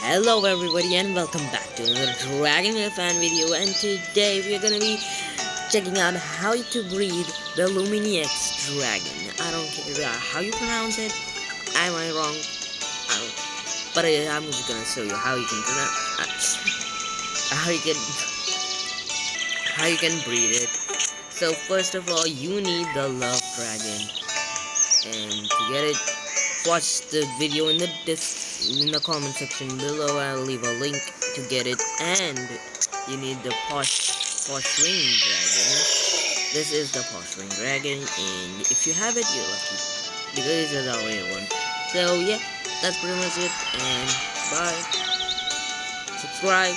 Hello everybody and welcome back to another DragonVale fan video, and today we are gonna be checking out how to breed the Lumineux Dragon. I don't care how you pronounce it. Am I wrong? I don't, but I'm just gonna show you how you can pronounce how you can breed it. So first of all, you need the Love Dragon, and to get it, watch the video in the comment section below. I'll leave a link to get it, and you need the posh ring dragon. This is the posh ring dragon, and if you have it, you're lucky because this is our rare one. So yeah, that's pretty much it, and bye. Subscribe.